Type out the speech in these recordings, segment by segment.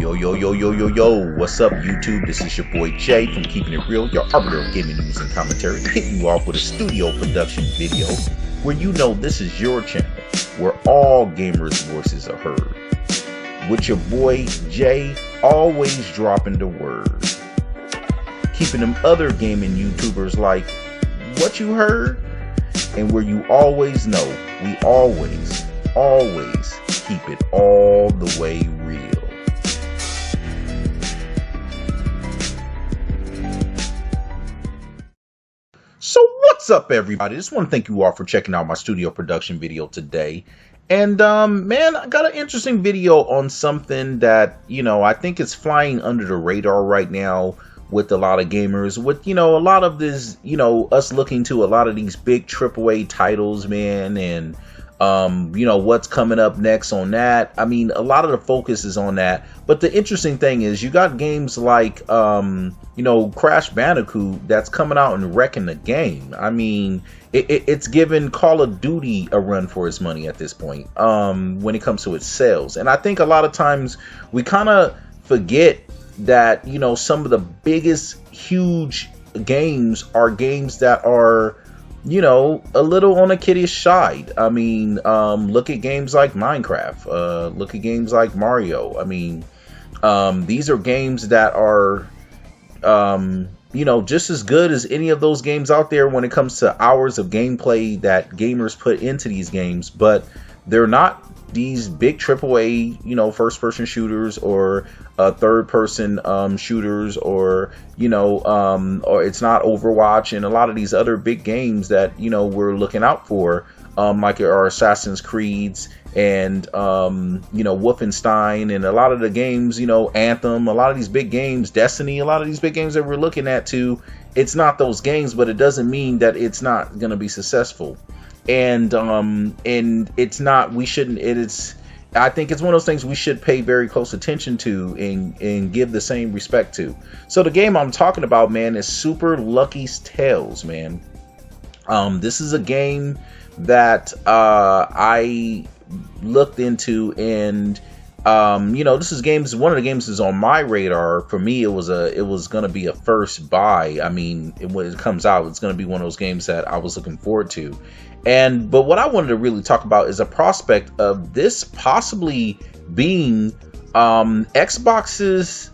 Yo, what's up, YouTube? This is your boy Jay from Keeping It Real, your arbiter of gaming news and commentary, hitting you off with a studio production video where you know this is your channel, where all gamers' voices are heard. With your boy Jay, always dropping the word. Keeping them other gaming YouTubers like, what you heard? And where you always know, we always keep it all the way real. So what's up, everybody? Just want to thank you all for checking out my studio production video today. And man, I got an interesting video on something that, I think is flying under the radar right now with a lot of gamers, with, a lot of this, us looking to a lot of these big AAA titles, man, and what's coming up next on that. I mean, a lot of the focus is on that, but the interesting thing is you got games like Crash Bandicoot that's coming out and wrecking the game. I mean, it's giving Call of Duty a run for its money at this point when it comes to its sales. And I think a lot of times we kind of forget that some of the biggest huge games are games that are a little on a kiddish side. I mean, look at games like Minecraft, look at games like Mario. I mean, these are games that are, just as good as any of those games out there when it comes to hours of gameplay that gamers put into these games, but they're not these big AAA, first-person shooters or third-person shooters, or or it's not Overwatch and a lot of these other big games that we're looking out for, like our Assassin's Creeds and Wolfenstein and a lot of the games, Anthem, a lot of these big games, Destiny, a lot of these big games that we're looking at too. It's not those games, but it doesn't mean that it's not going to be successful. And it's not, we shouldn't, I think it's one of those things we should pay very close attention to and give the same respect to. So the game I'm talking about, man, is Super Lucky's Tales, man. This is a game that I looked into, and this is one of the games is on my radar. For me, it was gonna be a first buy. I mean, when it comes out, it's gonna be one of those games that I was looking forward to. But what I wanted to really talk about is a prospect of this possibly being Xbox's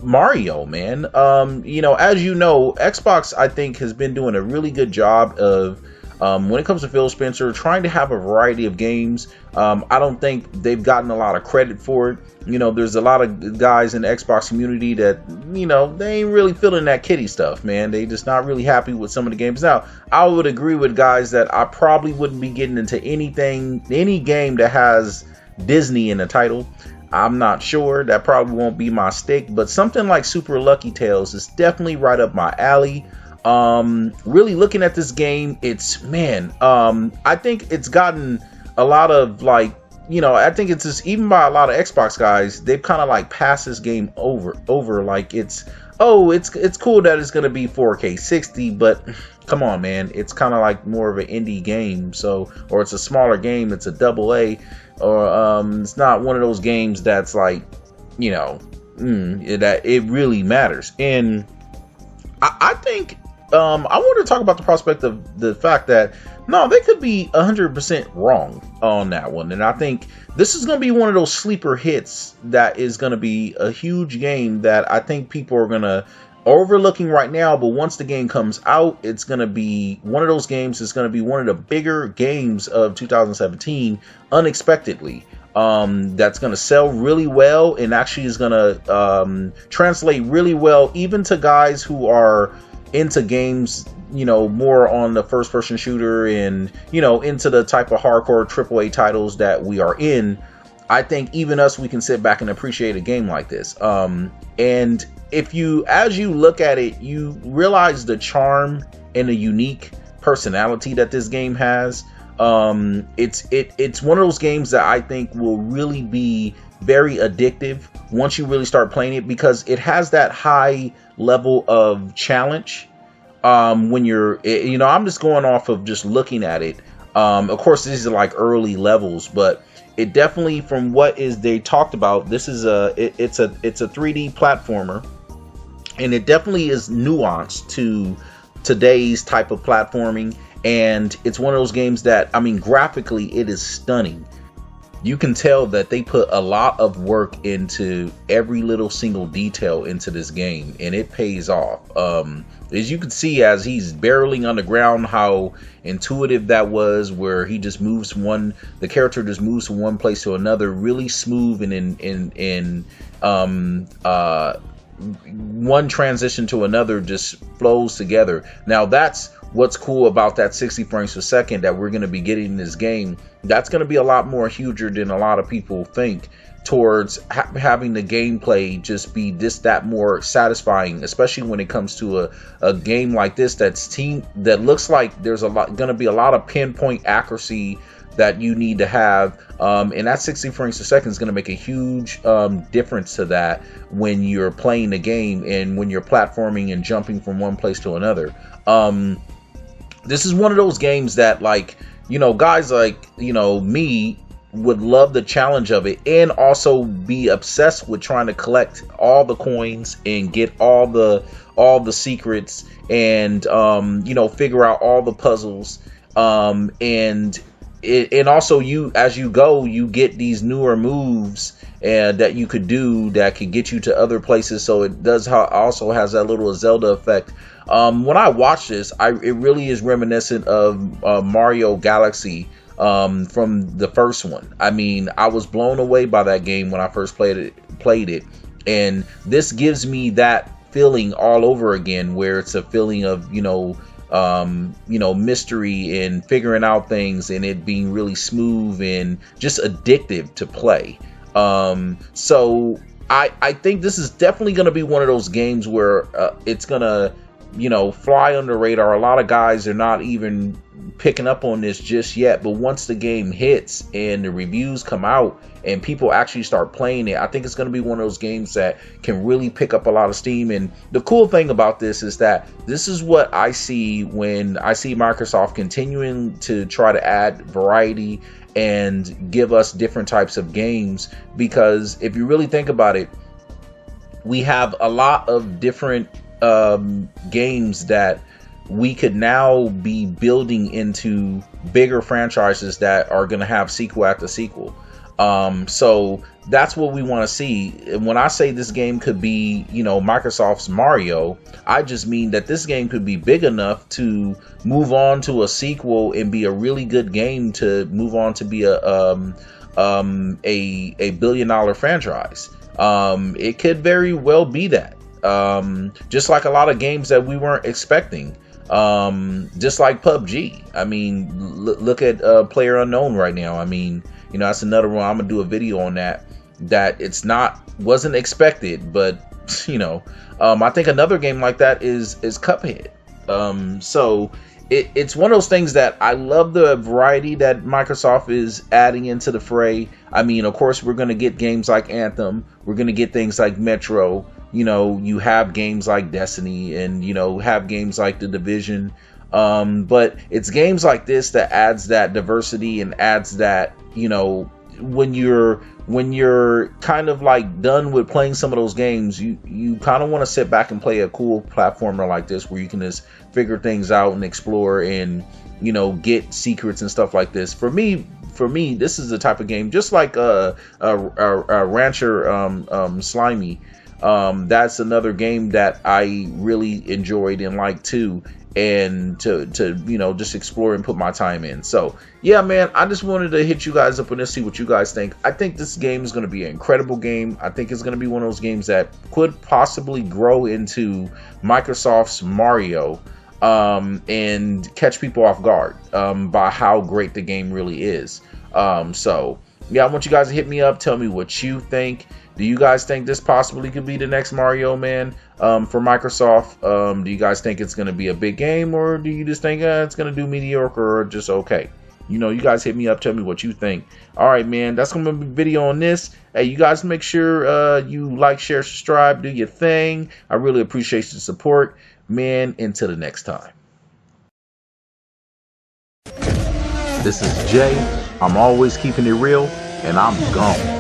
Mario, man. As you know, Xbox, I think, has been doing a really good job of, when it comes to Phil Spencer, trying to have a variety of games. I don't think they've gotten a lot of credit for it. There's a lot of guys in the Xbox community that, they ain't really feeling that kiddie stuff, man. They just not really happy with some of the games. Now, I would agree with guys that I probably wouldn't be getting into any game that has Disney in the title. I'm not sure. That probably won't be my stick, but something like Super Lucky Tales is definitely right up my alley. Really looking at this game, it's, man, I think it's gotten a lot of, like, I think it's just, even by a lot of Xbox guys, they've kind of like passed this game over, like it's cool that it's going to be 4K 60, but come on, man, it's kind of like more of an indie game, or it's a smaller game, it's a AA, or it's not one of those games that's like, that it really matters. And I think I want to talk about the prospect of the fact that, no, they could be 100% wrong on that one. And I think this is going to be one of those sleeper hits that is going to be a huge game that I think people are going to overlooking right now. But once the game comes out, it's going to be one of those games. It's going to be one of the bigger games of 2017 unexpectedly. That's going to sell really well and actually is going to translate really well even to guys who are into games, more on the first person shooter and, into the type of hardcore AAA titles that we are in. I think even us, we can sit back and appreciate a game like this. And as you look at it, you realize the charm and the unique personality that this game has. It's one of those games that I think will really be very addictive once you really start playing it, because it has that high level of challenge. When you're, I'm just going off of just looking at it. Of course, these are like early levels, but it definitely, from what is they talked about, this is it's a 3D platformer, and it definitely is nuanced to today's type of platforming. And it's one of those games that, I mean, graphically it is stunning. You can tell that they put a lot of work into every little single detail into this game, and it pays off. As you can see, as he's barreling on the ground, how intuitive that was, where he just moves from the character just moves from one place to another, really smooth, and in one transition to another just flows together. Now that's what's cool about that 60 frames per second that we're going to be getting in this game. That's going to be a lot more huger than a lot of people think, towards having the gameplay just be that more satisfying, especially when it comes to a game like this that looks like there's going to be a lot of pinpoint accuracy that you need to have, and that 60 frames per second is going to make a huge difference to that when you're playing the game and when you're platforming and jumping from one place to another. This is one of those games that, like, guys like, me would love the challenge of it, and also be obsessed with trying to collect all the coins and get all the secrets, and figure out all the puzzles, and also, as you go, you get these newer moves that you could do that could get you to other places. So it also has that little Zelda effect. When I watch this, it really is reminiscent of Mario Galaxy from the first one. I mean, I was blown away by that game when I first played it, and this gives me that feeling all over again, where it's a feeling of mystery and figuring out things, and it being really smooth and just addictive to play. So I think this is definitely going to be one of those games where it's going to fly under the radar. A lot of guys are not even picking up on this just yet, but once the game hits and the reviews come out and people actually start playing it, I think it's going to be one of those games that can really pick up a lot of steam. And the cool thing about this is that this is what I see when I see Microsoft continuing to try to add variety and give us different types of games, because if you really think about it, we have a lot of different games that we could now be building into bigger franchises that are going to have sequel after sequel. So that's what we want to see. And when I say this game could be, Microsoft's Mario, I just mean that this game could be big enough to move on to a sequel and be a really good game to move on to be a billion-dollar franchise. It could very well be that. Just like a lot of games that we weren't expecting. Just like PUBG. I mean, look at PlayerUnknown right now. I mean, that's another one. I'm gonna do a video on that wasn't expected, but I think another game like that is Cuphead. So it's one of those things that I love, the variety that Microsoft is adding into the fray. I mean, of course, we're gonna get games like Anthem. We're gonna get things like Metro. You have games like Destiny, and have games like The Division. But it's games like this that adds that diversity and adds that, when you're kind of like done with playing some of those games, you kind of want to sit back and play a cool platformer like this, where you can just figure things out and explore and get secrets and stuff like this. For me, this is the type of game, just like a Rancher Slimy. That's another game that I really enjoyed and liked too, and to just explore and put my time in. So yeah, man, I just wanted to hit you guys up and see what you guys think. I think this game is going to be an incredible game. I think it's going to be one of those games that could possibly grow into Microsoft's Mario, and catch people off guard by how great the game really is. So yeah, I want you guys to hit me up, tell me what you think. Do you guys think this possibly could be the next Mario, man, for Microsoft? Do you guys think it's going to be a big game, or do you just think it's going to do mediocre or just okay? You guys hit me up, tell me what you think. All right, man, that's going to be a video on this. Hey, you guys make sure you like, share, subscribe, do your thing. I really appreciate the support, man. Until the next time. This is Jay. I'm always keeping it real. and I'm gone.